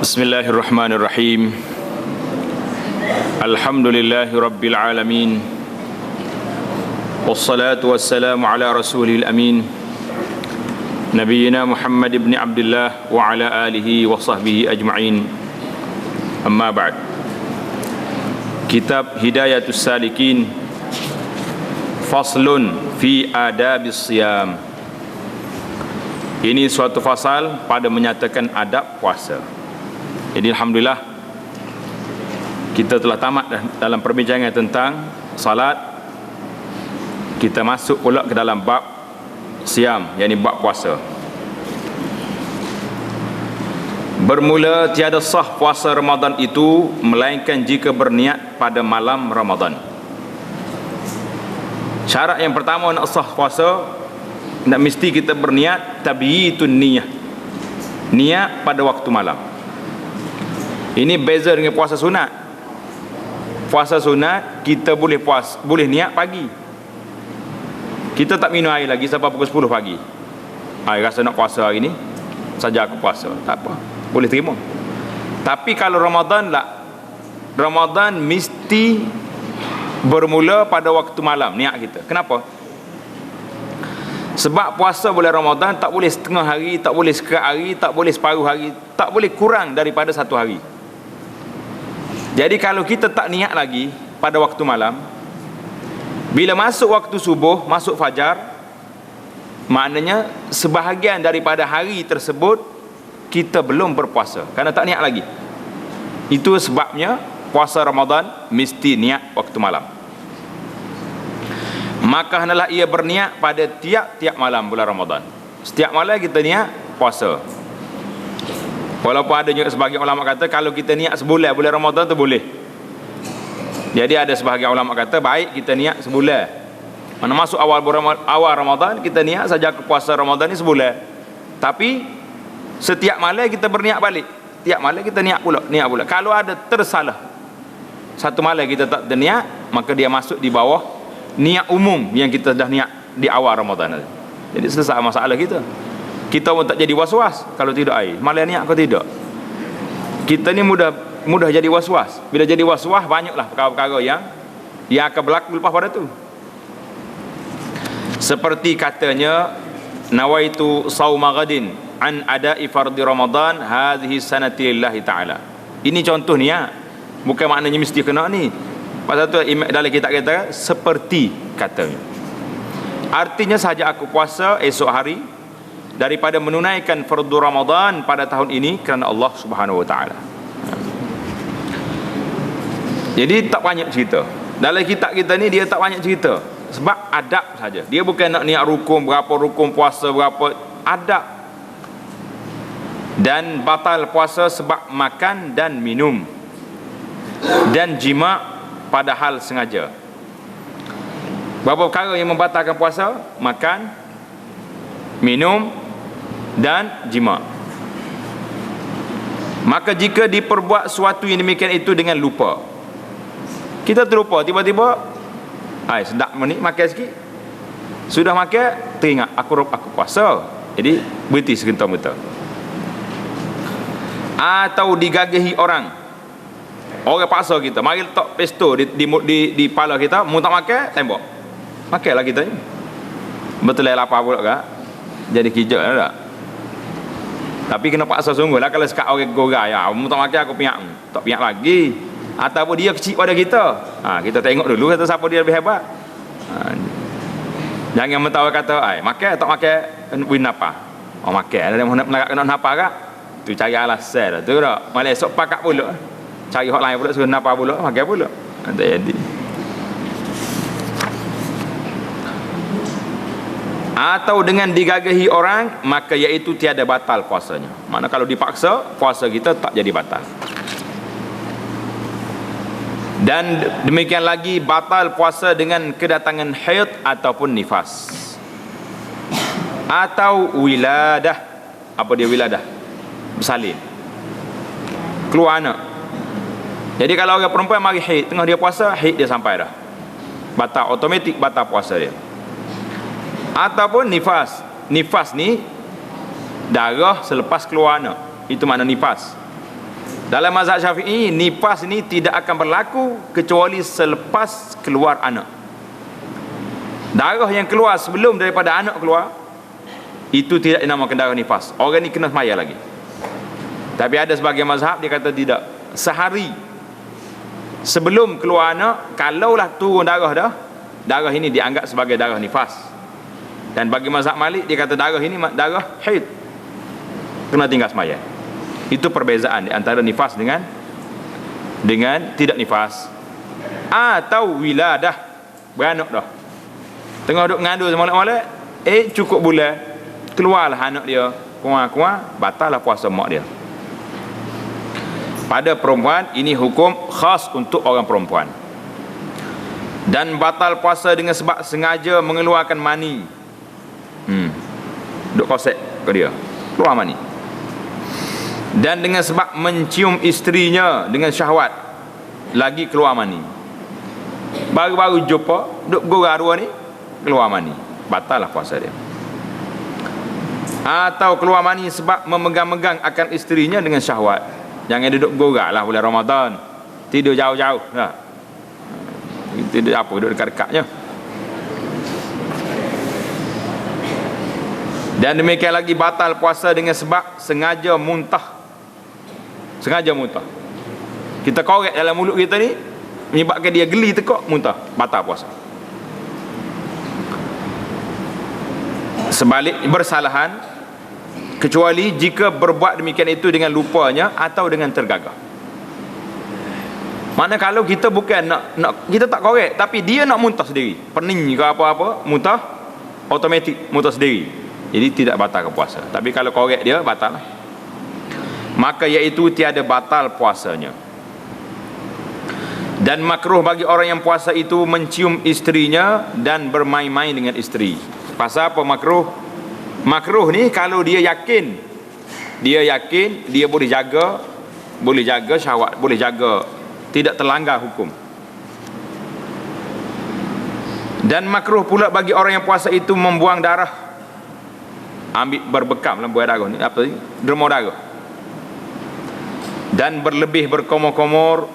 Bismillahirrahmanirrahim. Alhamdulillahi rabbil alamin. Wassalatu wassalamu ala rasulil amin, Nabiyyina Muhammad ibn Abdullah wa ala alihi wa sahbihi ajma'in. Amma ba'd. Kitab Hidayatus Salikin, Faslun fi adabis siyam. Ini suatu fasal pada menyatakan adab puasa. Jadi alhamdulillah kita telah tamat dalam perbincangan tentang salat. Kita masuk pula ke dalam bab siam, yakni bab puasa. Bermula tiada sah puasa Ramadan itu melainkan jika berniat pada malam Ramadan. Syarat yang pertama nak sah puasa, nak mesti kita berniat tabyitun niyah. Niat pada waktu malam. Ini beza dengan puasa sunat. Puasa sunat kita boleh niat pagi. Kita tak minum air lagi sampai pukul 10 pagi. Rasa nak puasa hari ni, saja aku puasa, tak apa, boleh terima. Tapi kalau Ramadan lah, Ramadan mesti bermula pada waktu malam niat kita. Kenapa? Sebab puasa bulan Ramadan tak boleh setengah hari, tak boleh sekerat hari, tak boleh separuh hari, tak boleh kurang daripada satu hari. Jadi kalau kita tak niat lagi pada waktu malam, bila masuk waktu subuh, masuk fajar, maknanya sebahagian daripada hari tersebut kita belum berpuasa kerana tak niat lagi. Itu sebabnya puasa Ramadan mesti niat waktu malam. Maka hendaklah ia berniat pada tiap-tiap malam bulan Ramadan. Setiap malam kita niat puasa. Walaupun ada juga sebahagian ulama kata kalau kita niat sebulan bulan Ramadan tu boleh. Jadi ada sebahagian ulama kata baik kita niat sebulan. Mana masuk awal Ramadan kita niat saja ke puasa Ramadan ni sebulan. Tapi setiap malam kita berniat balik. Tiap malam kita niat pula. Kalau ada tersalah satu malam kita tak berniat, maka dia masuk di bawah niat umum yang kita dah niat di awal Ramadan. Jadi selesai masalah kita. Kita pun tak jadi was-was kalau tidak air. Malam niat kau tidak. Kita ni mudah jadi was-was. Bila jadi was-was, banyaklah perkara-perkara yang akan berlaku lepas pada tu. Seperti katanya, nawaitu sauma ghadin an ada'i fardhi Ramadan hadhihi sanati lillahi ta'ala. Ini contoh niat. Bukan maknanya mesti kena ni. Pasal tu dalam kitab kata seperti katanya. Artinya saja aku puasa esok hari daripada menunaikan fardu Ramadan pada tahun ini kerana Allah Subhanahu wa taala. Jadi tak banyak cerita. Dalam kitab kita ni dia tak banyak cerita sebab adab saja. Dia bukan nak niat rukun berapa rukun puasa berapa, adab. Dan batal puasa sebab makan dan minum dan jima' pada hal sengaja. Berapa perkara yang membatalkan puasa? Makan, minum dan jima'. Maka jika diperbuat suatu yang demikian itu dengan lupa, kita terlupa tiba-tiba, sedap ni makan sikit, sudah makan teringat aku puasa, jadi berhenti segentar-gentar. Atau digagahi orang paksa kita, mari letak pesto di kepala kita, mu tak makan, tembak. Makanlah kita ni. Betul lah lapar pula kak. Jadi kijak tak? Tapi kena paksa sungguh lah. Kalau sekat orang gorai, mu tak makan aku piak, tak piak lagi. Ataupun dia kecil pada kita, kita tengok dulu kata siapa dia lebih hebat. Jangan mentawai kata makan tak makan win apa. Makan ada nak kena apa kak? Tu cari alasan dah tu tak. Malah esok pakat pula. Cari hot lain pula, suruh napa pula, makan pula. Tak jadi. Atau dengan digagahi orang, maka iaitu tiada batal puasanya. Mana kalau dipaksa, puasa kita tak jadi batal. Dan demikian lagi batal puasa dengan kedatangan haid ataupun nifas. Atau wiladah. Apa dia wiladah? Bersalin. Keluar anak. Jadi kalau orang perempuan mari haid, tengah dia puasa, haid dia sampai dah. Batal automatik, batal puasa dia. Ataupun nifas. Nifas ni darah selepas keluar anak. Itu makna nifas. Dalam mazhab Syafi'i, nifas ni tidak akan berlaku kecuali selepas keluar anak. Darah yang keluar sebelum daripada anak keluar, itu tidak dinamakan darah nifas. Orang ni kena semaya lagi. Tapi ada sebagian mazhab dia kata tidak. Sehari sebelum keluar anak, kalaulah turun darah dah, darah ini dianggap sebagai darah nifas. Dan bagi mazhab Malik, dia kata darah ini darah haid, kena tinggal semaya. Itu perbezaan di antara nifas dengan tidak nifas. Atau wiladah, beranak dah, tengah duduk mengandung sama molek, cukup bulan keluarlah anak dia, kurang-kurang batallah puasa mak dia. Pada perempuan ini hukum khas untuk orang perempuan. Dan batal puasa dengan sebab sengaja mengeluarkan mani. Duk kosek ke dia, keluar mani. Dan dengan sebab mencium isterinya dengan syahwat, lagi keluar mani. Baru-baru jumpa, duk gorah dua ni, keluar mani, batallah puasa dia. Atau keluar mani sebab memegang-megang akan isterinya dengan syahwat. Jangan duduk gorah lah bulan Ramadan, tidur jauh-jauh lah. Tidur apa, duduk dekat-dekatnya. Dan demikian lagi batal puasa dengan sebab sengaja muntah. Sengaja muntah, kita korek dalam mulut kita ni, menyebabkan dia geli tekak, muntah, batal puasa. Sebalik bersalahan, kecuali jika berbuat demikian itu dengan lupanya atau dengan tergagah. Mana kalau kita bukan nak kita tak korek, tapi dia nak muntah sendiri, pening ke apa-apa, muntah automatik, muntah sendiri, jadi tidak batal ke puasa. Tapi kalau korek dia, batal lah. Maka iaitu tiada batal puasanya. Dan makruh bagi orang yang puasa itu mencium isterinya dan bermain-main dengan isteri. Pasal apa makruh? Makruh ni kalau dia yakin dia boleh jaga syahwat, boleh jaga, tidak terlanggar hukum. Dan makruh pula bagi orang yang puasa itu membuang darah, ambil berbekam dalam buah darah ni, apa ni, derma darah, dan berlebih berkomor-komor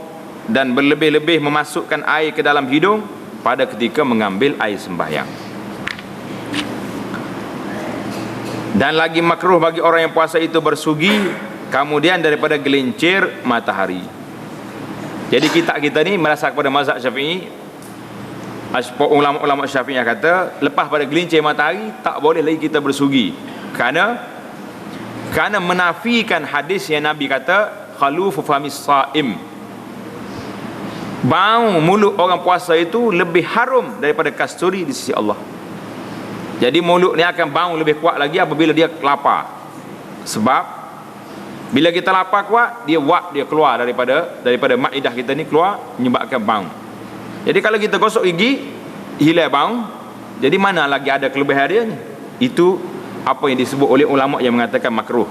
dan berlebih-lebih memasukkan air ke dalam hidung pada ketika mengambil air sembahyang. Dan lagi makruh bagi orang yang puasa itu bersugi kemudian daripada gelincir matahari. Jadi kita ni merasa kepada mazhab Syafi'i. Ulama-ulama Syafi'i kata lepas pada gelincir matahari tak boleh lagi kita bersugi, kerana menafikan hadis yang Nabi kata khalufu famis saim, bau mulut orang puasa itu lebih harum daripada kasturi di sisi Allah. Jadi mulut ni akan bau lebih kuat lagi apabila dia lapar. Sebab bila kita lapar kuat, dia keluar daripada maidah kita ni, keluar menyebabkan bau. Jadi kalau kita gosok gigi, hilang bau, jadi mana lagi ada kelebihan dia ni? Itu apa yang disebut oleh ulama yang mengatakan makruh.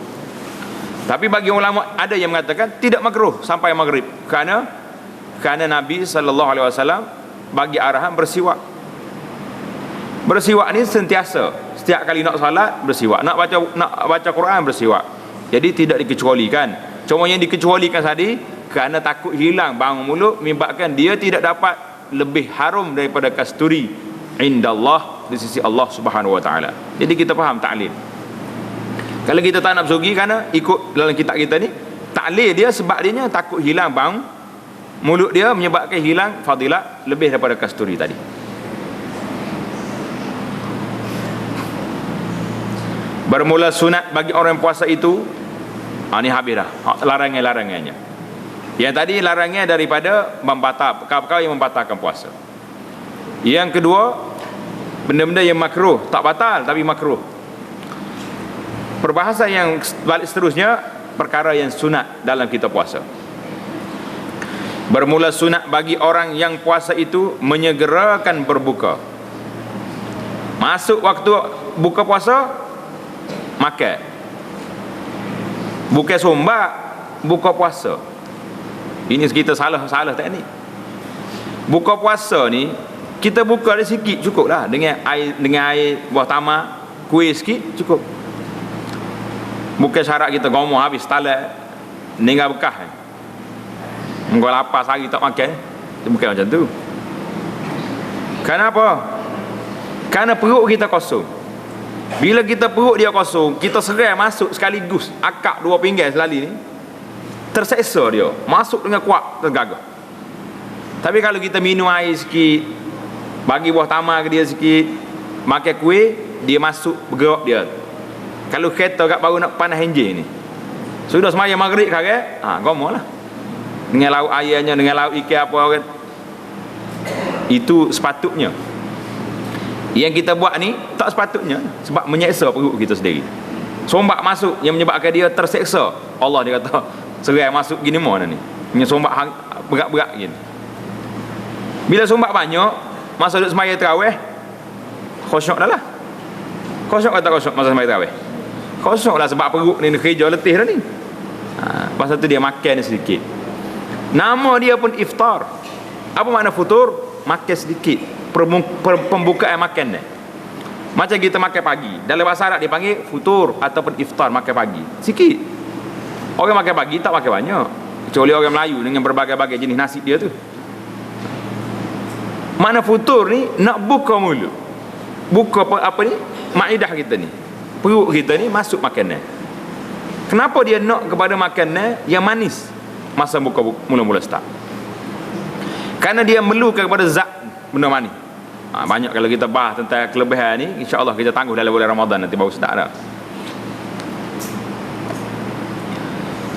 Tapi bagi ulama ada yang mengatakan tidak makruh sampai maghrib, kerana Nabi SAW bagi arahan bersiwak. Bersiwak ni sentiasa, setiap kali nak salat bersiwak, nak baca Quran bersiwak. Jadi tidak dikecualikan. Cuma yang dikecualikan tadi kerana takut hilang bau mulut, menyebabkan dia tidak dapat lebih harum daripada kasturi indallah, di sisi Allah Subhanahu wa taala. Jadi kita faham taklil. Kalau kita tak nak bersugi, kerana ikut dalam kitab kita ni, taklil dia sebab dia takut hilang bau mulut dia, menyebabkan hilang fadilat lebih daripada kasturi tadi. Bermula sunat bagi orang yang puasa itu, ini habis dah larangan-larangannya. Yang tadi larangnya daripada perkara yang membatalkan puasa. Yang kedua, benda-benda yang makruh, tak batal tapi makruh. Perbahasan yang balik seterusnya, perkara yang sunat dalam kita puasa. Bermula sunat bagi orang yang puasa itu menyegerakan berbuka. Masuk waktu buka puasa, makan. Bukan sombak, buka puasa. Ini kita salah tak ni? Buka puasa ni, kita buka dia sikit cukup lah, dengan air buah tamar, kuih sikit cukup. Bukan syarat kita ngomong habis talak, ninggal bekas. Engkau lapar sehari tak makan, bukan macam tu. Kenapa? Kerana perut kita kosong. Bila kita perut dia kosong, kita serai masuk sekaligus akak dua pinggan selali ni, terseksa dia, masuk dengan kuat, tergagah. Tapi kalau kita minum air sikit, bagi buah tamar ke dia sikit, makan kuih, dia masuk bergerak dia. Kalau kereta kat baru nak panas enjin ni, sudah semaya maghrib kare, gomoh lah. Dengan lauk airnya, dengan lauk ikan apa kan. Itu sepatutnya. Yang kita buat ni tak sepatutnya, sebab menyeksa perut kita sendiri. Sombak masuk yang menyebabkan dia terseksa. Allah dia kata, serai masuk gini mana ni. Punya sombak berat-berat gini. Bila sombak banyak, masa duduk semaya tarawih, khusyuk dah lah. Khusyuk kata khusyuk masa semaya tarawih. Khusyuk lah sebab perut ni kerja letih dah ni. Masa tu dia makan sedikit. Nama dia pun iftar. Apa makna futur? Makan sedikit. Pembukaan makan ni. Macam kita makan pagi. Dalam bahasa Arab dipanggil futur ataupun iftar, makan pagi. Sikit. Orang makan pagi tak makan banyak. Kecuali orang Melayu dengan berbagai-bagai jenis nasi dia tu. Makna futur ni nak buka mulut. Buka apa ni? Maidah kita ni. Perut kita ni masuk makanan. Kenapa dia nak kepada makanan yang manis masa buka mula-mula start? Kerana dia memerlukan kepada zat benda manis. Banyak kalau kita bahas tentang kelebihan ni, insya-Allah kita tangguh dalam bulan Ramadan nanti baru start dah.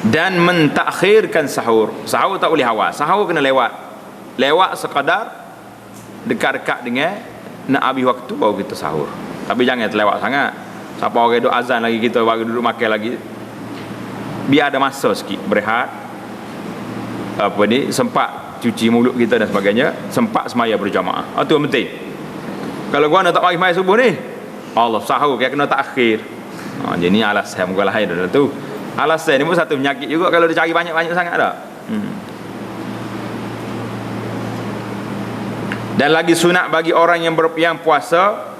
Dan mentakhirkan sahur. Sahur tak boleh awal. Sahur kena lewat. Lewat sekadar dekat-dekat dengan nak habis waktu baru kita sahur. Tapi jangan terlewat sangat. Siapa orang duduk azan lagi, kita baru duduk makan lagi. Biar ada masa sikit berehat. Apa ni, sempat cuci mulut kita dan sebagainya, sempat semaya berjamaah. Itu yang penting. Kalau gua nak tak pagi semaya subuh ni, Allah sahur kena takhir. Jadi ni alasan muka lain dah tu. Alasan ni pun satu penyakit juga kalau dia cari banyak-banyak sangat dah. Dan lagi sunat bagi orang yang puasa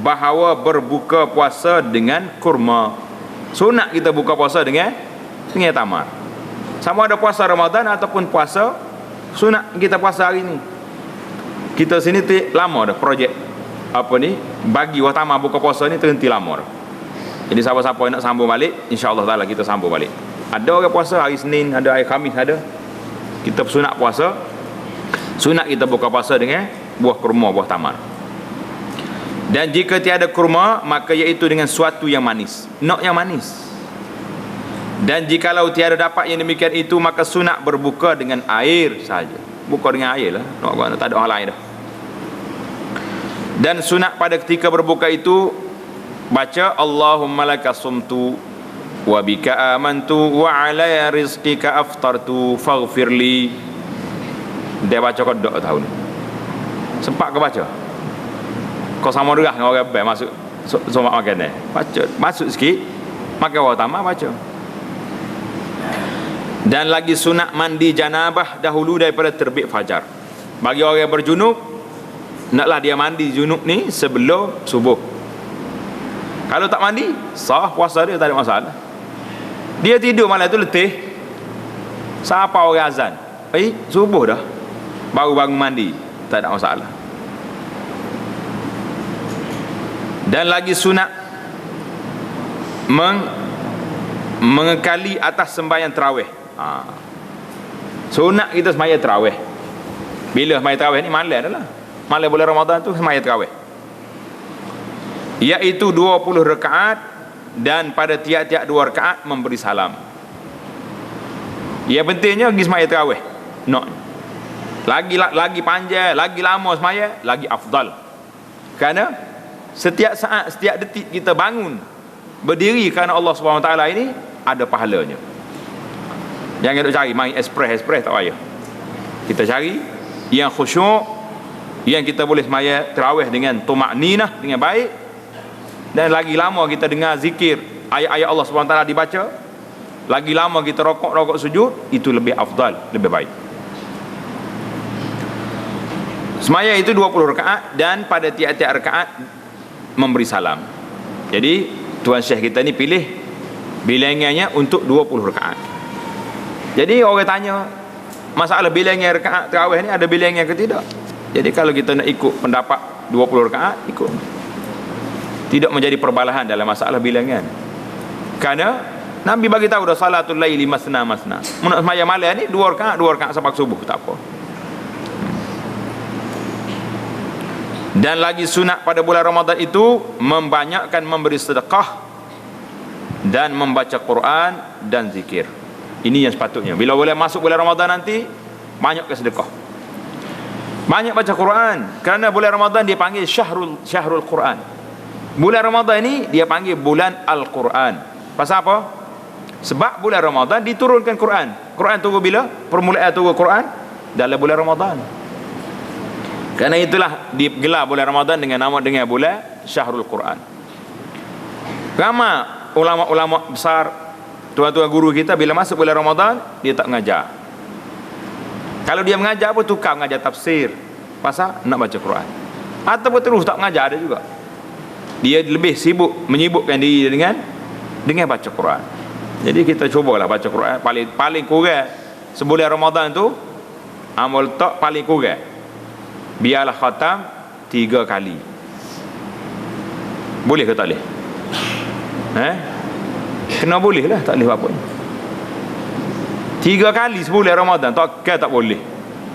bahawa berbuka puasa dengan kurma. Sunat kita buka puasa dengan tamar. Sama ada puasa Ramadan ataupun puasa sunat kita puasa hari ni. Kita sini lama dah projek apa ni, bagi tamar buka puasa ni terhenti lama dah. Jadi siapa-siapa yang nak sambung balik, insya-Allah taala kita sambung balik. Ada orang puasa hari Senin, ada hari Khamis ada. Kita sunat puasa. Sunat kita buka puasa dengan buah kurma, buah tamar. Dan jika tiada kurma, maka iaitu dengan suatu yang manis. Nak yang manis. Dan jikalau tiada dapat yang demikian itu, maka sunat berbuka dengan air sahaja. Buka dengan air lah. Nak tak ada orang lain dah. Dan sunat pada ketika berbuka itu baca Allahumma laka sumtu wa bika amantu wa ala rizqika aftartu faghfirli. Dia baca kodok tahun. Sempat ke baca? Kau sama derah dengan orang baik masuk somak makan ni. Baca, masuk sikit, makan awal tambah baca. Dan lagi sunat mandi janabah dahulu daripada terbit fajar. Bagi orang yang berjunub, naklah dia mandi junub ni sebelum subuh. Kalau tak mandi, sah puasa dia, tak ada masalah. Dia tidur malam tu letih, siapa orang azan, subuh dah, baru bangun mandi, tak ada masalah. Dan lagi sunat mengekali atas sembahyang tarawih. Sunat kita sembahyang tarawih. Bila sembahyang tarawih ni malam dah lah. Malam bulan Ramadan tu sembahyang tarawih, iaitu 20 rakaat, dan pada tiap-tiap 2 rakaat memberi salam. Yang pentingnya pergi sembahyang tarawih. Lagi panjang, lagi lama sembahyang, lagi afdal. Kerana setiap saat, setiap detik kita bangun berdiri kerana Allah SWT ini ada pahalanya. Jangan duk cari main express tak payah. Kita cari yang khusyuk, yang kita boleh sembahyang tarawih dengan tumakninah, dengan baik. Dan lagi lama kita dengar zikir, ayat-ayat Allah SWT dibaca, lagi lama kita rokok sujud, itu lebih afdal, lebih baik. Sembahyang itu 20 rakaat, dan pada tiap-tiap rakaat memberi salam. Jadi Tuan Syekh kita ni pilih bilangannya untuk 20 rakaat. Jadi orang tanya, masalah bilangnya rakaat tarawih ni ada bilangnya ke tidak. Jadi kalau kita nak ikut pendapat 20 rakaat, ikut. Tidak menjadi perbalahan dalam masalah bilangan. Kerana Nabi bagi tahu dah salatul laili masna masna. Nak sembahyang malam ni 2 rakaat sampai subuh, tak apa. Dan lagi sunat pada bulan Ramadan itu membanyakkan memberi sedekah dan membaca Quran dan zikir. Ini yang sepatutnya. Bila boleh masuk bulan Ramadan nanti, banyak ke sedekah, banyak baca Quran. Kerana bulan Ramadan dia panggil syahrul Quran. Bulan Ramadan ini dia panggil bulan Al-Quran. Pasal apa? Sebab bulan Ramadan diturunkan Quran. Quran turun bila? Permulaan turun Quran dalam bulan Ramadan. Kerana itulah digelar bulan Ramadan dengan nama dengan bulan Syahrul Quran. Ramai ulama-ulama besar, tuan-tuan guru kita, bila masuk bulan Ramadan dia tak mengajar. Kalau dia mengajar pun tukar mengajar tafsir, pasal nak baca Quran. Ataupun terus tak mengajar, ada juga. Dia lebih menyibukkan diri dengan baca Quran. Jadi kita cubalah baca Quran paling kurang sebulan Ramadan tu, amal tak paling kurang biarlah khatam 3 kali. Boleh ke tak boleh? Kena boleh lah, tak boleh apa-apa. 3 kali sebulan Ramadan tak boleh.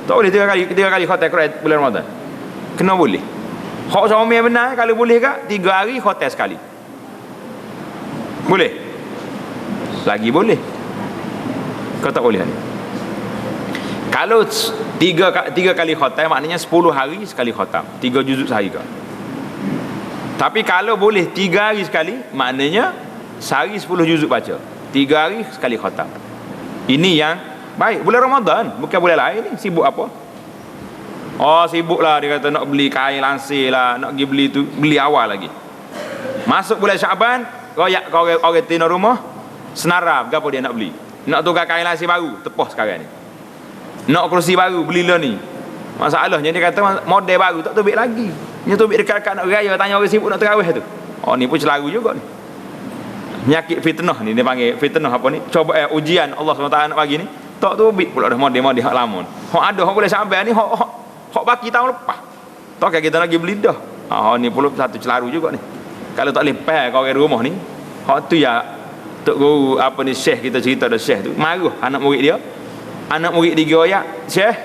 Tak boleh 3 kali khatam Quran bulan Ramadan. Kena boleh. Hak sama yang benar, kalau boleh ke 3 hari khatam sekali. Boleh? Lagi boleh. Kau tak boleh ni. Kalau 3 kali khatam, maknanya 10 hari sekali khatam, 3 juzuk sehari ke. Tapi kalau boleh 3 hari sekali, maknanya sehari 10 juzuk baca, 3 hari sekali khatam. Ini yang baik. Bulan Ramadan, bukan bulan lain ni. Sibuk apa? Oh, sibuk lah, dia kata nak beli kain lansir lah, nak pergi beli tu, beli awal lagi. Masuk bulan Syaban, royak kau orang tina rumah, senarap apa dia nak beli. Nak tukar kain lansir baru, tepoh sekarang ni. Nak kerusi baru, belilah ni. Masalahnya dia kata model baru tak tubik lagi. Dia tubik dekat-dekat nak raya, tanya orang sibuk nak tarawih tu. Oh, ni pun celaru juga ni. Penyakit fitnah ni, dia panggil fitnah apa ni? Coba ujian Allah SWT nak bagi ni. Tak tubik pula dah model-model hak lama. Hak ada hak boleh sampai ni, hak baki tahun lepas. Tak kan kita nak pergi beli dah. Ni pula satu celaru juga ni. Kalau tak boleh pair kau orang rumah ni, hak tu ya tok guru apa ni, syekh kita cerita dah, syekh tu marah anak murid dia. Anak murid dia goyak, "Syekh,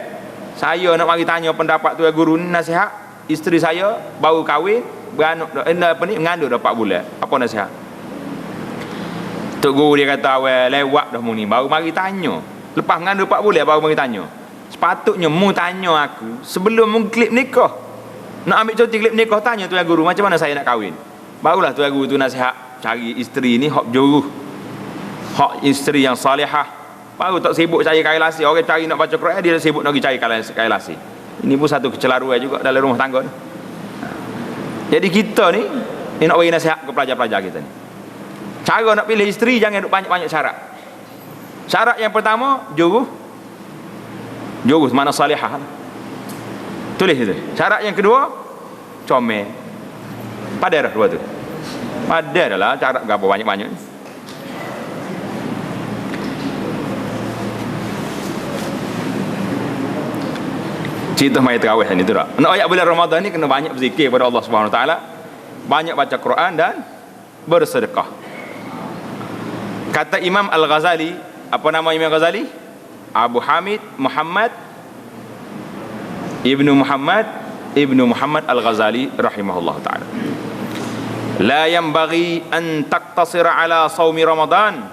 saya nak mari tanya pendapat tu guru ni, nasihat. Isteri saya baru kahwin, beranak mengandung dah 4 bulan. Apa nasihat?" Tok guru dia kata, "Awal lewat dah mu ni, baru mari tanya. Lepas mengandung 4 bulan baru mari tanya. Sepatutnya mu tanya aku sebelum mu klip nikah. Nak ambil cuti klip nikah, tanya tuan guru macam mana saya nak kahwin. Barulah tuan guru tu nasihat, cari isteri ni hak juruh, hak isteri yang salihah. Baru tak sibuk cari kain lasih. Orang cari nak baca Quran, dia sibuk nak pergi cari kain lasih. Ini pun satu kecelaruan juga dalam rumah tangga ni. Jadi kita ni nak bagi nasihat ke pelajar-pelajar kita ni. Cara nak pilih isteri, jangan duk banyak-banyak syarat. Syarat yang pertama, juruh mana salihah. Tulis itu. Syarat yang kedua, comel. Padah dah dua tu. Padah dah lah, syarat berapa banyak-banyak ni. Cerita mai tarawih ni tu tak. Nak ayat bulan Ramadan ni kena banyak berzikir kepada Allah Subhanahu Wa Taala, banyak baca Quran dan bersedekah. Kata Imam Al-Ghazali, apa nama Imam Ghazali? Abu Hamid Muhammad Ibnu Muhammad Al-Ghazali rahimahullah taala. La yanbaghi an taqtasira ala shaumi Ramadan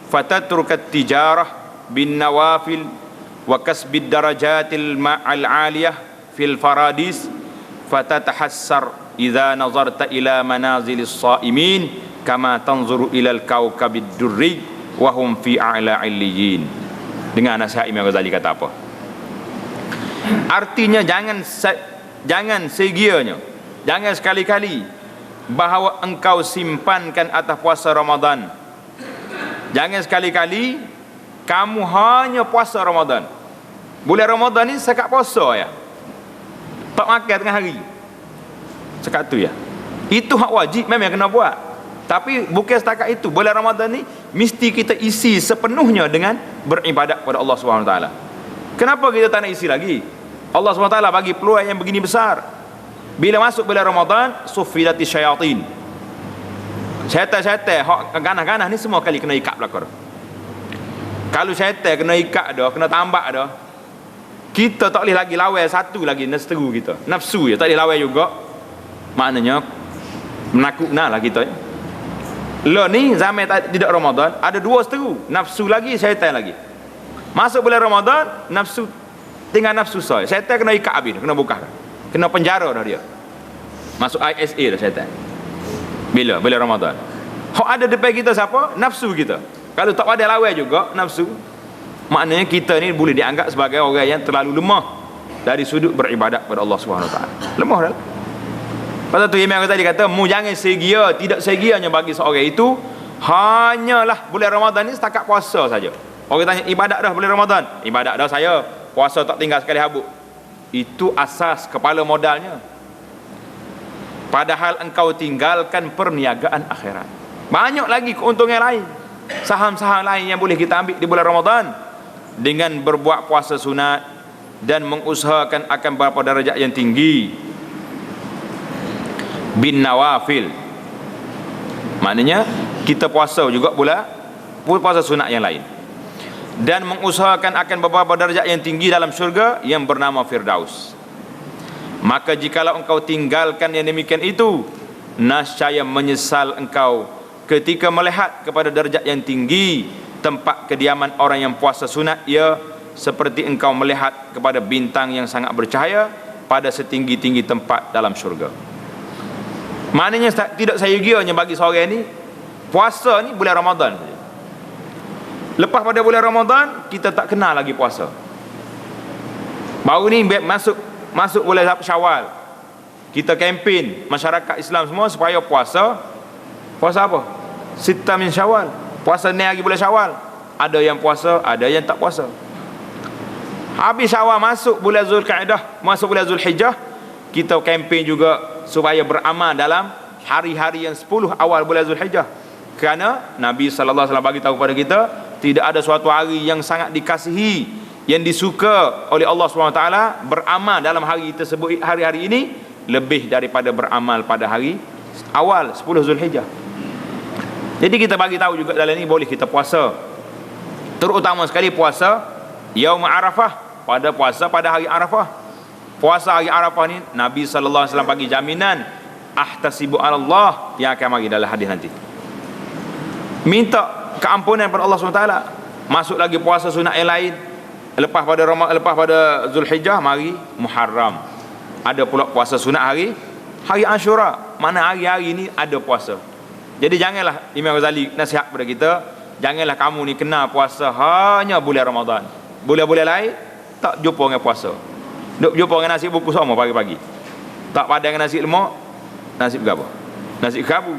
fatatruka at-tijarah bin nawafil wa kasbid darajatil ma'al 'aliyah fil faradis fatatahassar idza nazarta ila manazilis shaimin kama tanzuru ilal kaukabid durri wa hum fi a'la 'illiyin. Dengar nasihat Imam Ghazali kata apa? Artinya jangan segianya, jangan sekali-kali bahawa engkau simpankan atas puasa Ramadan. Jangan sekali-kali kamu hanya puasa Ramadan. Bulan Ramadan ni sekat puasa ya, tak makan tengah hari, sekat tu ya. Itu hak wajib, memang kena buat. Tapi bukan setakat itu. Bulan Ramadan ni mesti kita isi sepenuhnya dengan beribadat kepada Allah Subhanahu Wa Taala. Kenapa kita tak nak isi lagi? Allah SWT bagi peluang yang begini besar. Bila masuk bulan Ramadan, sufidati syayatin. Syaitan-syaitan hak ganas-ganas ni semua kali kena ikat belakang. Kalau syaitan kena ikat dah, kena tambak dah, kita tak boleh lagi lawan satu lagi seteru kita. Nafsu je tak boleh lawan juga. Maknanya menakutkan lah kita. Lo ni zaman tidak Ramadan ada dua seteru, nafsu lagi, syaitan lagi. Masuk bulan Ramadan, nafsu tinggal nafsu saya. Syaitan kena ikat habis, kena buka. Kena penjara dah dia. Masuk ISA dah syaitan. Bila Ramadan. Hak ada depan kita siapa? Nafsu kita. Kalau tak ada lawan juga nafsu, maknanya kita ni boleh dianggap sebagai orang yang terlalu lemah dari sudut beribadat kepada Allah Subhanahu Wa Taala. Lemah dah. Pasal tu Imam tadi kata, mu jangan segia, tidak segianya bagi seorang itu hanyalah bulan Ramadan ni setakat puasa saja. Orang tanya ibadat dah bulan Ramadan. Ibadat dah saya, puasa tak tinggal sekali habuk. Itu asas kepala modalnya. Padahal engkau tinggalkan perniagaan akhirat. Banyak lagi keuntungan lain, saham-saham lain yang boleh kita ambil di bulan Ramadan dengan berbuat puasa sunat dan mengusahakan akan beberapa darajat yang tinggi. Bin nawafil, maknanya kita puasa juga pula puasa sunat yang lain, dan mengusahakan akan beberapa darajat yang tinggi dalam syurga yang bernama Firdaus. Maka jikalau engkau tinggalkan yang demikian itu, nascaya menyesal engkau ketika melihat kepada darjat yang tinggi tempat kediaman orang yang puasa sunat, ia seperti engkau melihat kepada bintang yang sangat bercahaya pada setinggi-tinggi tempat dalam syurga. Maknanya tidak seyogianya bagi seorang ni puasa ni bulan Ramadan. Lepas pada bulan Ramadan kita tak kenal lagi puasa. Baru ni masuk bulan Syawal, kita kempen masyarakat Islam semua supaya puasa apa? Sitta min Syawal. Puasa ni hari bulan Syawal. Ada yang puasa, ada yang tak puasa. Habis Syawal masuk bulan Zulkaidah, masuk bulan Zulhijjah, kita kempen juga supaya beramal dalam hari-hari yang 10 awal bulan Zulhijjah. Kerana Nabi sallallahu alaihi wasallam bagi tahu kepada kita, tidak ada suatu hari yang sangat dikasihi, yang disuka oleh Allah SWT beramal dalam hari tersebut, hari-hari ini, lebih daripada beramal pada hari awal 10 Zulhijjah. Jadi kita bagi tahu juga dalam ini boleh kita puasa, terutama sekali puasa Yaum Arafah, pada hari Arafah. Puasa hari Arafah ni Nabi sallallahu alaihi wasallam bagi jaminan ahtasibu Allah yang akan mari dalam hadis nanti. Minta keampunan kepada Allah SWT. Masuk lagi puasa sunat yang lain. Lepas pada Zulhijjah mari Muharram. Ada pula puasa sunat hari Ashura. Mana hari-hari ni ada puasa. Jadi janganlah Imam Ghazali nasihat kepada kita, janganlah kamu ni kena puasa hanya bulan Ramadan. Bulan-bulan lain tak jumpa dengan puasa. Duk jumpa dengan nasi buku sama pagi-pagi. Tak padan dengan nasi lemak, nasi berapa? Nasi kabu.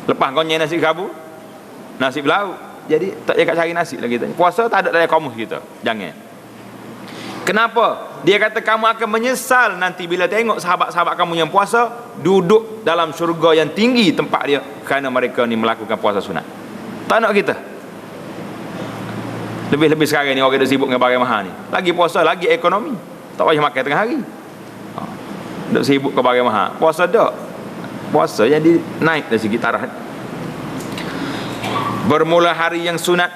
Lepas kau nyai nasi kabu, nasi belau. Jadi tak payah cari nasi lagi. Puasa tak ada dalam kamus kita. Jangan. Kenapa? Dia kata kamu akan menyesal nanti bila tengok sahabat-sahabat kamu yang puasa duduk dalam syurga yang tinggi tempat dia, kerana mereka ni melakukan puasa sunat. Tak nak kita. Lebih-lebih sekarang ni orang dah sibuk dengan barang mahal ni. Lagi puasa, lagi ekonomi. Tak payah makan tengah hari. Dah sibuk ke barang mahal. Puasa tak. Puasa jadi naik dari segi taraf. Bermula hari yang sunat,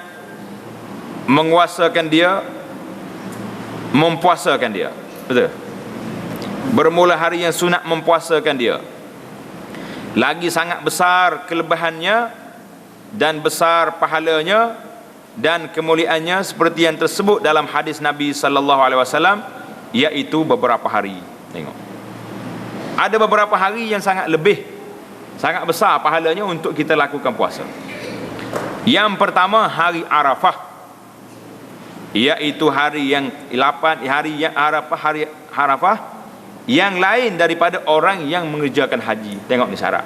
menguasakan dia, mempuasakan dia. Betul? Bermula hari yang sunat, mempuasakan dia. Lagi sangat besar kelebihannya dan besar pahalanya dan kemuliaannya seperti yang tersebut dalam hadis Nabi sallallahu alaihi wasallam, iaitu beberapa hari. Tengok. Ada beberapa hari yang sangat sangat besar pahalanya untuk kita lakukan puasa. Yang pertama hari Arafah, iaitu hari yang 8, hari yang Arafah yang lain daripada orang yang mengerjakan haji. Tengok ni syarat.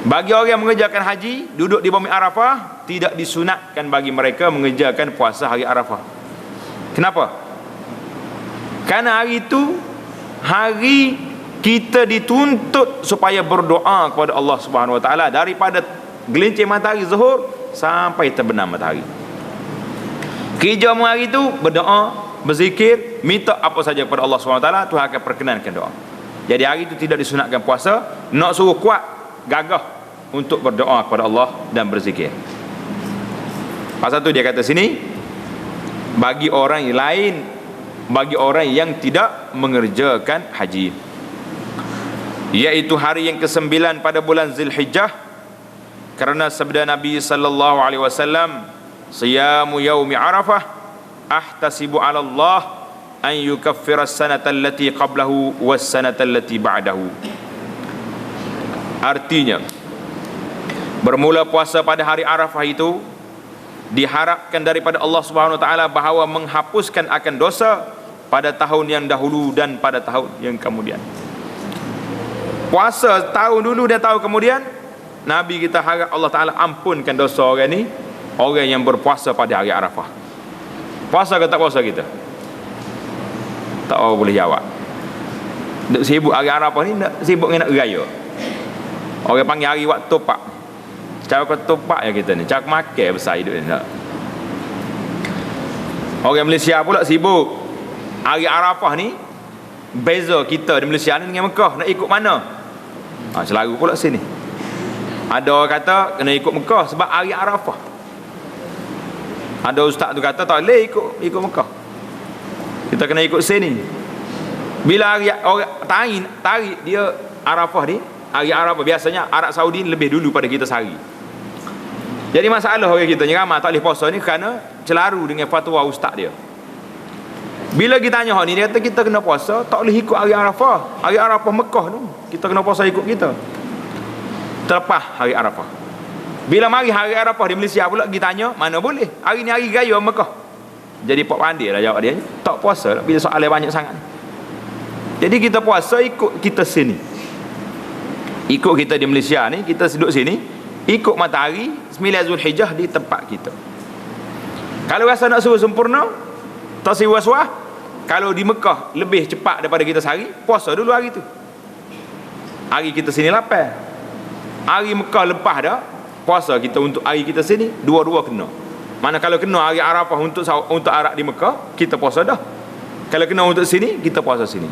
Bagi orang yang mengerjakan haji duduk di bumi Arafah, tidak disunatkan bagi mereka mengerjakan puasa hari Arafah. Kenapa? Karena hari itu hari kita dituntut supaya berdoa kepada Allah Subhanahu Wa Taala daripada gelincir matahari zuhur sampai terbenam matahari. Kerja hari itu berdoa, berzikir, minta apa saja kepada Allah SWT, Tuhan akan perkenankan doa. Jadi hari itu tidak disunatkan puasa, nak suruh kuat, gagah untuk berdoa kepada Allah dan berzikir. Pasal tu dia kata sini, bagi orang yang lain, bagi orang yang tidak mengerjakan haji, iaitu hari yang ke-9 pada bulan Zulhijjah, kerana sabda Nabi sallallahu alaihi wasallam, siyamu yaumi Arafah ahtasibu 'ala Allah an yukaffira as-sanata allati qablahu was-sanata allati ba'dahu. Artinya, bermula puasa pada hari Arafah itu diharapkan daripada Allah Subhanahu wa taala bahawa menghapuskan akan dosa pada tahun yang dahulu dan pada tahun yang kemudian. Puasa tahun dulu dan tahun kemudian, Nabi kita harap Allah Taala ampunkan dosa orang ni, orang yang berpuasa pada hari Arafah. Puasa ke tak puasa kita? Tak boleh jawab. Nak sibuk hari Arafah ni, nak sibuk dengan nak raya. Orang panggil hari waktu topak. Cara kau topak ya kita ni, cara makan besar hidup ni. Orang Malaysia pula sibuk hari Arafah ni. Beza kita di Malaysia ni dengan Mekah, nak ikut mana? Selaru pula sini. Ada orang kata kena ikut Mekah sebab hari Arafah. Ada ustaz tu kata tak boleh ikut Mekah, kita kena ikut sini. Bila hari orang tarik dia Arafah ni, hari Arafah biasanya Arab Saudi lebih dulu pada kita sehari. Jadi masalah orang kita ni ramai tak boleh puasa ni kerana celaru dengan fatwa ustaz dia. Bila kita tanya ni, dia kata kita kena puasa, tak boleh ikut hari Arafah. Hari Arafah Mekah tu, kita kena puasa ikut kita terlepas hari Arafah. Bila mari hari Arafah di Malaysia pula, kita tanya, mana boleh, hari ni hari raya Mekah. Jadi Pak pandai lah jawab dia, tak puasa lah bila soalan banyak sangat. Jadi kita puasa ikut kita sini, ikut kita di Malaysia ni, kita duduk sini ikut matahari 9 Zulhijjah di tempat kita. Kalau rasa nak suruh sempurna, tak siwas-was, kalau di Mekah lebih cepat daripada kita sehari, puasa dulu hari tu. Hari kita sini lapar, hari Mekah lepas dah, puasa kita untuk hari kita sini, dua-dua kena. Mana kalau kena hari Arafah untuk Arab di Mekah, kita puasa dah. Kalau kena untuk sini, kita puasa sini.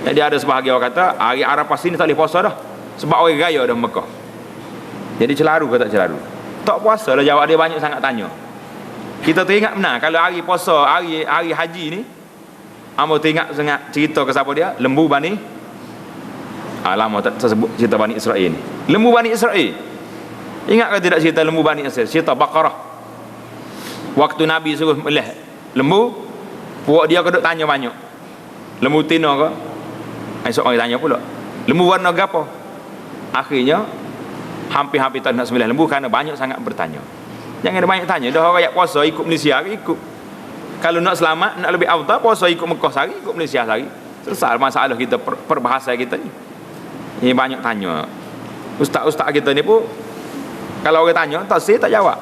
Jadi ada sebahagian orang kata hari Arafah sini tak boleh puasa dah sebab orang raya dah Mekah. Jadi celaru ke tak celaru? Tak puasa lah jawab dia, banyak sangat tanya. Kita teringat benar kalau hari puasa, hari haji ni, amba teringat sangat cerita ke siapa dia, lembu Bani, lama tak tersebut cerita Bani Israel ni. Lembu Bani Israel, ingat ke tidak cerita lembu Bani Israel? Cerita Baqarah. Waktu Nabi suruh melih lembu, puak dia keduk tanya banyak, lembu tina ke? Esok mari tanya pula, lembu warna apa? Akhirnya hampir-hampir tak nak sembelih lembu kerana banyak sangat bertanya. Jangan ada banyak tanya. Dah orang yang puasa ikut Malaysia ke ikut. Kalau nak selamat, nak lebih afdal, puasa ikut Mekah sehari, ikut Malaysia sehari. Selesai masalah kita, perbahasa kita ni. Ini banyak tanya. Ustaz-ustaz kita ni pun, kalau orang tanya, tak say, tak jawab.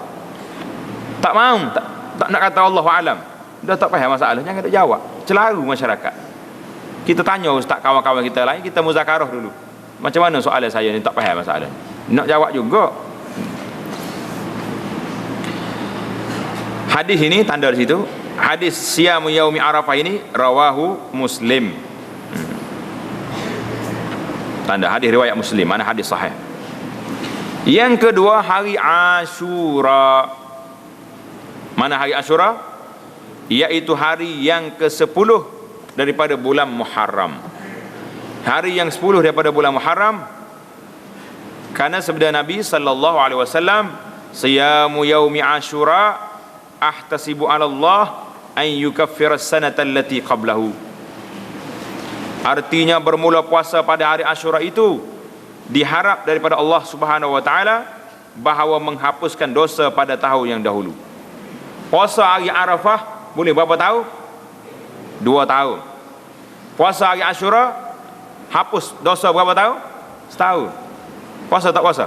Tak mau, tak nak kata Allahu a'lam. Dah tak faham masalah, jangan ada jawab. Celaru masyarakat. Kita tanya ustaz kawan-kawan kita lain, kita muzakarah dulu. Macam mana soalan saya ni, tak faham masalah. Nak jawab juga. Hadis ini tanda di situ. Hadis siyamu yaumi Arafah ini rawahu Muslim. Tanda hadis riwayat Muslim, mana hadis sahih. Yang kedua hari Ashura. Mana hari Ashura? Iaitu hari yang ke-10 daripada bulan Muharram. Hari yang 10 daripada bulan Muharram, karena sabda Nabi sallallahu alaihi wasallam, siyamu yaumi Ashura ahtasibu 'ala Allah an yukaffira as-sanata allati qablahu. Artinya bermula puasa pada hari Ashura itu diharap daripada Allah Subhanahu wa taala bahawa menghapuskan dosa pada tahun yang dahulu. Puasa hari Arafah boleh berapa tahun? 2 tahun. Puasa hari Ashura hapus dosa berapa tahun? Setahun. Puasa tak puasa?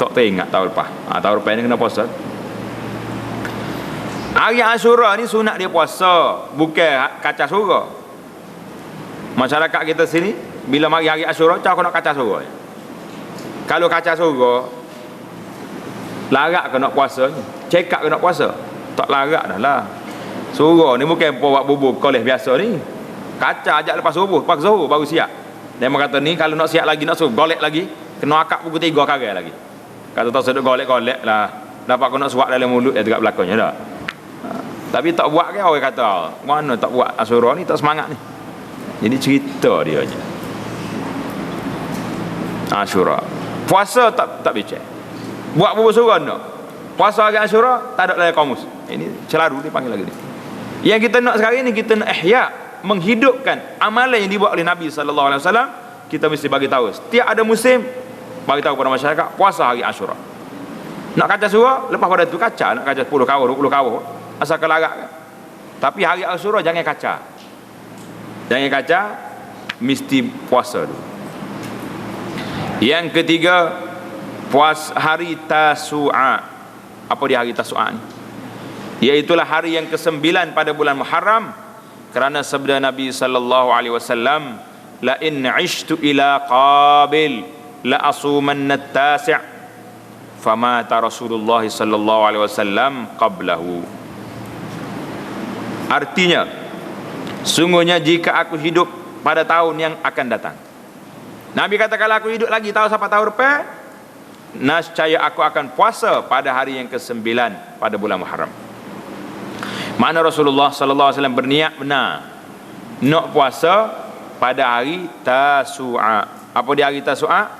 Tak teringat tahun lepas. Tahun lepas ni kena puasa. Hari Ashura ni sunat dia puasa, bukan kaca surga. Masyarakat kita sini bila mari hari Ashura, cakap nak kaca surga. Kalau kaca surga, larat ke nak puasa? Cekak ke nak puasa? Tak larat dah lah. Suruh ni bukan buat bubur koleh biasa ni. Kacak ajak lepas subuh, lepas zuhur baru siap. Dia kata ni kalau nak siap lagi, nak suruh golek lagi, kena akak pukul 3 karang lagi. Kata tak sedut golek-golek lah. Dapat kau nak suak dalam mulut dekat belakangnya dah. Tapi tak buat ke orang kata, mana tak buat Asyura ni, tak semangat ni. Jadi cerita dia je. Asyura. Puasa tak bincang. Buat bubur surau tak. Puasa hari Asyura tak ada dalam kamus. Ini celaru dipanggil lagi ni. Yang kita nak sekarang ni, kita nak ihya, menghidupkan amalan yang dibuat oleh Nabi sallallahu alaihi wasallam. Kita mesti bagi tahu setiap ada musim, bagi tahu kepada masyarakat puasa hari Asyura. Nak kaca surau, lepas pada tu kaca, nak kaca 10 kawah 20 kawah asal kelarak kan. Tapi hari Asyura jangan kaca. Jangan kaca, mesti puasa dulu. Yang ketiga, puas hari Tasu'a. Apa dia hari Tasu'a ni? Iaitulah hari yang ke-9 pada bulan Muharram, kerana sabda Nabi sallallahu alaihi wasallam, la in 'ishtu ila qabil la asumanna at-tasi', famata Rasulullah sallallahu alaihi wasallam qablahu. Artinya, sungguhnya jika aku hidup pada tahun yang akan datang, Nabi kata kalau aku hidup lagi tahun sampai tahun depan, nescaya aku akan puasa pada hari yang ke-9 pada bulan Muharram. Mana Rasulullah sallallahu alaihi wasallam berniat benar nak puasa pada hari Tasu'a. Apa dia hari Tasu'a?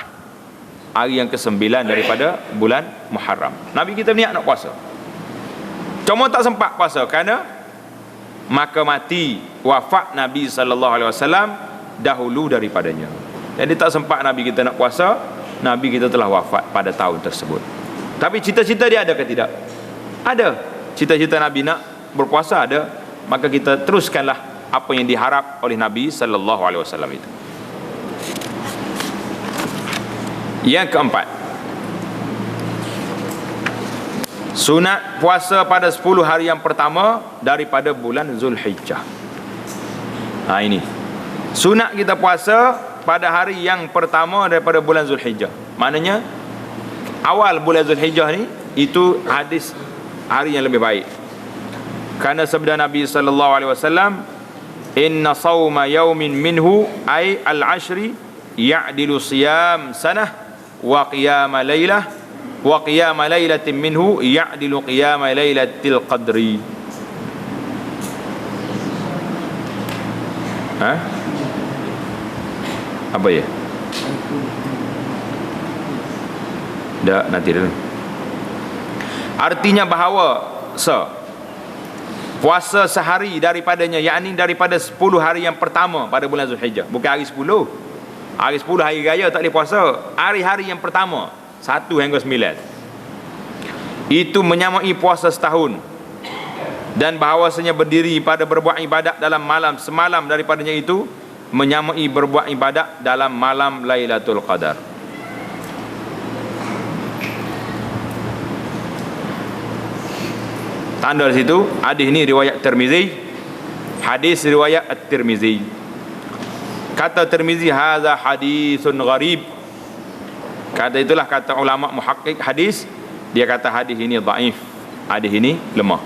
Hari yang ke-9 daripada bulan Muharram. Nabi kita berniat nak puasa. Cuma tak sempat puasa kerana maka mati, wafat Nabi sallallahu alaihi wasallam dahulu daripadanya. Jadi tak sempat Nabi kita nak puasa, Nabi kita telah wafat pada tahun tersebut. Tapi cita-cita dia ada ke tidak? Ada. Cita-cita Nabi nak berpuasa ada, maka kita teruskanlah apa yang diharap oleh Nabi sallallahu alaihi wasallam itu. Yang keempat, sunat puasa pada 10 hari yang pertama daripada bulan Zulhijjah. Ini sunat kita puasa pada hari yang pertama daripada bulan Zulhijjah. Maknanya awal bulan Zulhijjah ni, itu hadis hari yang lebih baik. Karena sabda Nabi sallallahu alaihi wasallam, inna sawma yaumin minhu ay al-ashri ya'dilu siyam sanah wa qiyama lailah wa qiyama lailatin minhu ya'dilu qiyama lailatil qadri. Apa ya? Dah nanti dulu. Artinya bahawa puasa sehari daripadanya, yakni daripada 10 hari yang pertama pada bulan Zulhijjah, bukan hari 10. Hari 10 hari raya tak boleh puasa. Hari-hari yang pertama 1 hingga 9 itu menyamai puasa setahun. Dan bahawasanya berdiri pada berbuat ibadat dalam malam semalam daripadanya itu menyamai berbuat ibadat dalam malam Lailatul Qadar. Tanda di situ, hadis ini riwayat Tirmizi, hadis riwayat At-Tirmizi. Kata Tirmizi, hadza hadisun gharib. Kata itulah kata ulama muhakkik hadis, dia kata hadis ini dhaif, hadis ini lemah.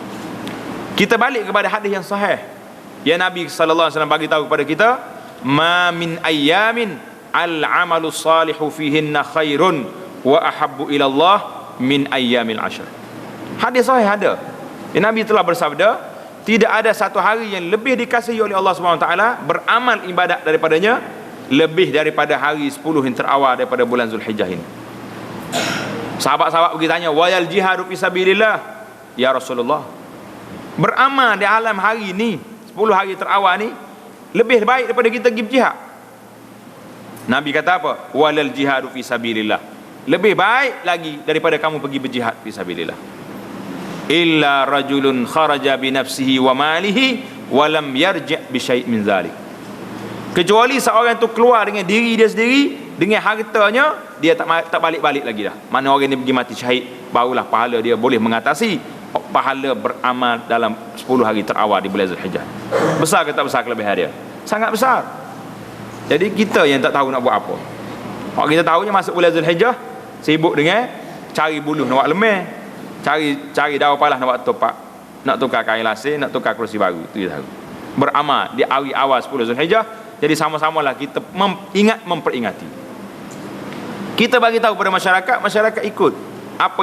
Kita balik kepada hadis yang sahih yang Nabi sallallahu alaihi wasallam bagi tahu kepada kita, ma min ayyamin al-amalu salihu fihinna khairun wa ahabbu ila Allah min ayyamil ashr. Hadis sahih ada. Nabi telah bersabda, tidak ada satu hari yang lebih dikasihi oleh Allah Subhanahu wa taala beramal ibadat daripadanya lebih daripada hari 10 yang terawal daripada bulan Zulhijjah ini. Sahabat-sahabat pergi tanya, wayal jihadu fi sabilillah ya Rasulullah, beramal di alam hari ini 10 hari terawal ni lebih baik daripada kita pergi berjihad. Nabi kata apa? Walal jihadu fi sabilillah, lebih baik lagi daripada kamu pergi berjihad fi sabilillah. Illa rajulun kharaja bi nafsihi wa malihi wa lam yarji' bi syai' min zalik. Kecuali seorang tu keluar dengan diri dia sendiri, dengan hartanya, dia tak balik-balik lagi dah. Mana orang ni pergi mati syahid, barulah pahala dia boleh mengatasi pahala beramal dalam 10 hari terawal di bulan Zulhijjah. Besar ke tak besar kelebihan dia? Sangat besar. Jadi kita yang tak tahu nak buat apa. Kalau kita tahunya masuk bulan Zulhijjah, sibuk dengan cari buluh nak buat lemah, cari daun palas nak buat topak. nak tukar kain lasih, nak tukar kerusi baru, itu kita tahu. Beramal di awal 10 Zulhijjah, jadi sama-samalah kita memperingati. Kita bagi tahu pada masyarakat ikut apa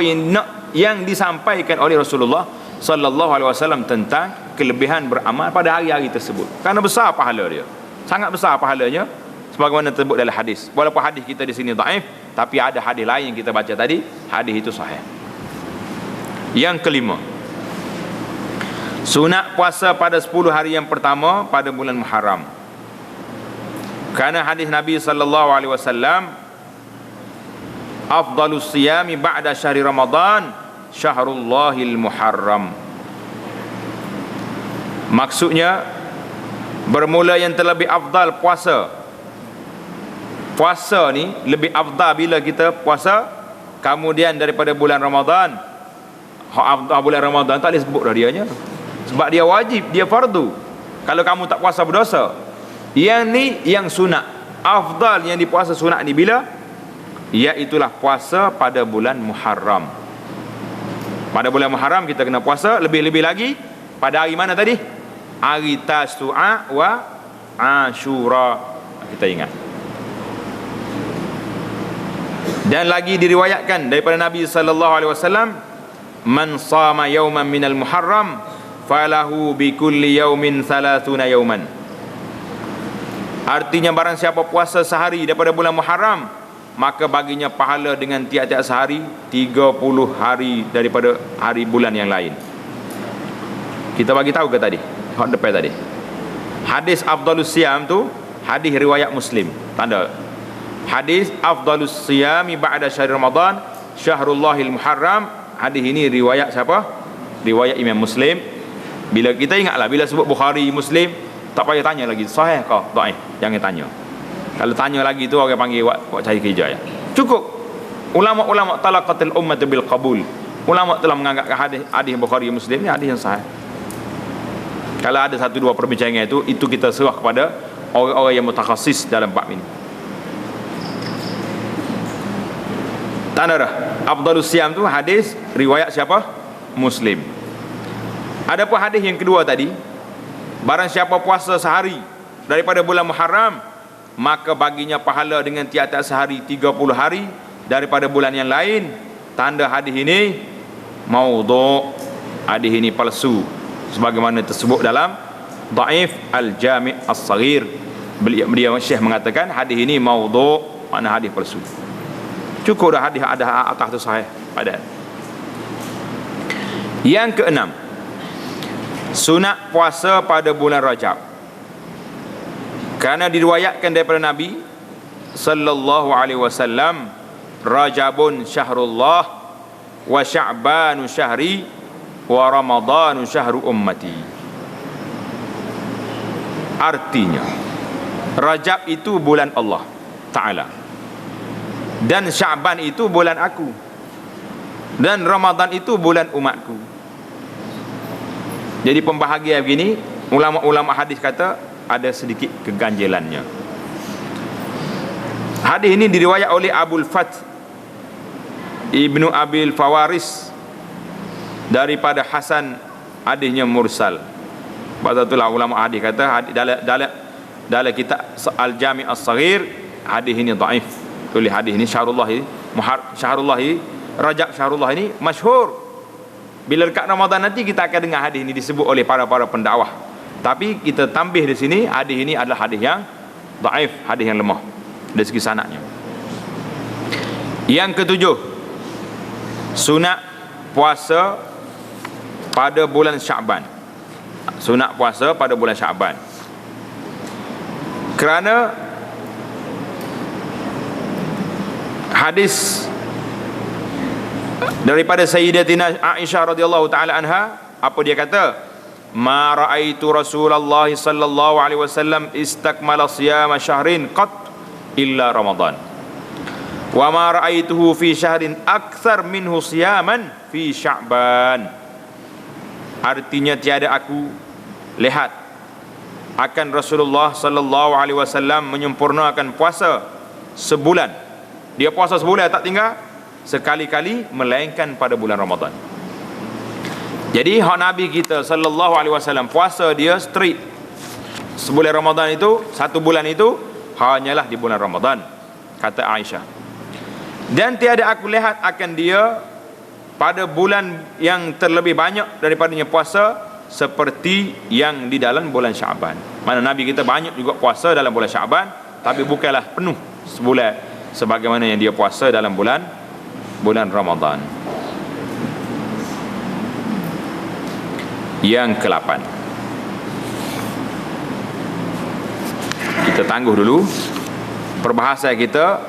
yang disampaikan oleh Rasulullah sallallahu alaihi wasallam tentang kelebihan beramal pada hari-hari tersebut. Karena besar pahala dia. Sangat besar pahalanya sebagaimana tersebut dalam hadis. Walaupun hadis kita di sini dhaif, tapi ada hadis lain yang kita baca tadi, hadis itu sahih. Yang kelima, sunat puasa pada 10 hari yang pertama pada bulan Muharram. Karena hadis Nabi sallallahu alaihi wasallam, afdalus siyami ba'da syahri Ramadan syahrullahil Muharram. Maksudnya bermula yang terlebih afdal puasa. Puasa ni lebih afdal bila kita puasa kemudian daripada bulan Ramadan. Hak afdal bulan Ramadan tak boleh sebut dah dianya. Sebab dia wajib, dia fardu. Kalau kamu tak puasa berdosa. Yang ni yang sunat. Afdal yang dipuasa sunat ni bila? Iaitulah puasa pada bulan Muharram. Pada bulan Muharram kita kena puasa. Lebih-lebih lagi pada hari mana tadi? Hari Tasu'a wa Ashura. Kita ingat. Dan lagi diriwayatkan daripada Nabi sallallahu alaihi wasallam, man sama yawman minal Muharram falahu bi kulli yawmin 30 yawman. Artinya barang siapa puasa sehari daripada bulan Muharram, maka baginya pahala dengan tiap-tiap sehari 30 hari daripada hari bulan yang lain. Kita bagi tahu ke tadi? Hak depan tadi. Hadis afdalus siyam tu hadis riwayat Muslim. Tanda. Hadis afdalus siyami ba'da syahr Ramadan syahrullahil Muharram. Hadis ini riwayat siapa? Riwayat Imam Muslim. Bila kita ingatlah bila sebut Bukhari, Muslim, tak payah tanya lagi sahih ke dhaif. Jangan tanya. Kalau tanya lagi tu orang panggil buat cari kerja ya. Cukup. Ulama-ulama talaqatul ummah bil qabul. Ulama telah menganggap hadis Bukhari Muslim ni hadis yang sahih. Kalau ada satu dua perbincangan itu kita serah kepada orang-orang yang mutakhasis dalam bab ini. Tanda dah. Afdalus siyam tu hadis riwayat siapa? Muslim. Adapun hadis yang kedua tadi, barang siapa puasa sehari daripada bulan Muharram, maka baginya pahala dengan tiap-tiap sehari 30 hari daripada bulan yang lain. Tanda hadis ini maudhu', hadis ini palsu, sebagaimana tersebut dalam Dhaif Al-Jami' As-Saghir. Beliau Syekh mengatakan hadis ini maudhu', makna hadis palsu. Cukup dah hadis ada atas tu sahih pada. Yang keenam, sunat puasa pada bulan Rajab. Karena diriwayatkan daripada Nabi sallallahu alaihi wasallam, Rajabun syahrullah wa Sya'banu syahri wa Ramadanu syahru ummati. Artinya Rajab itu bulan Allah Ta'ala, dan Sya'ban itu bulan aku, dan Ramadan itu bulan umatku. Jadi pembahagian begini, ulama-ulama hadis kata ada sedikit keganjilannya. Hadis ini diriwayat oleh Abul Fath Ibnu Abil Fawaris daripada Hasan, hadisnya mursal. Sebab itulah ulama hadis kata dalam kitab Al-Jami' As-Saghir hadis ini dhaif. Tulis hadis ini syahrullah Rajab syahrullah ini masyhur. Bila dekat Ramadan nanti kita akan dengar hadis ini disebut oleh para pendakwah. Tapi kita tambah di sini hadis ini adalah hadis yang dhaif, hadis yang lemah dari segi sanadnya. Yang ketujuh, sunat puasa pada bulan Sya'ban. Sunat puasa pada bulan Sya'ban. Kerana hadis daripada Sayyidatina Aisyah radhiyallahu taala anha, apa dia kata? Ma ra'aitu Rasulullah sallallahu alaihi wasallam istakmala siyama syahrin qat illa Ramadan. Wa ma ra'aituhu fi syahrin akthar minhu siyaman fi Sya'ban. Artinya tiada aku lihat akan Rasulullah sallallahu alaihi wasallam menyempurnakan puasa sebulan. Dia puasa sebulan tak tinggal sekali-kali melainkan pada bulan Ramadan. Jadi hak Nabi kita sallallahu alaihi wasallam puasa dia strict. Sebulan Ramadan itu, satu bulan itu hanyalah di bulan Ramadan, kata Aisyah. Dan tiada aku lihat akan dia pada bulan yang terlebih banyak daripadanya puasa seperti yang di dalam bulan Syaban. Mana Nabi kita banyak juga puasa dalam bulan Syaban, tapi bukanlah penuh sebulan sebagaimana yang dia puasa dalam bulan Ramadan. Yang ke-8, kita tangguh dulu perbahasan kita,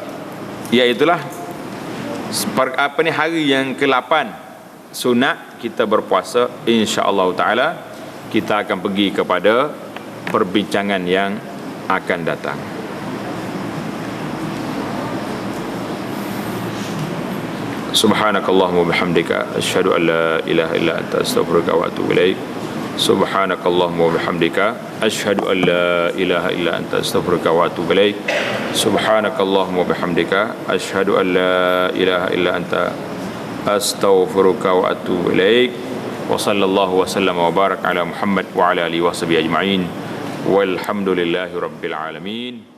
iaitulah hari yang ke-8 sunat kita berpuasa. InsyaAllah ta'ala kita akan pergi kepada perbincangan yang akan datang. Subhanakallahumma bihamdika asyhadu an la ilaha illa anta astaghfiruka wa atubu ilaik. Subhanakallahumma bihamdika asyhadu an la ilaha illa anta astaghfiruka wa atubu ilaik. Subhanakallahumma bihamdika asyhadu an la ilaha illa anta astaghfiruka wa atubu ilaik. Wa sallallahu wa sallam wa barak ala Muhammad wa ala alihi wa sahbihi ajma'in. Walhamdulillahi rabbil alamin.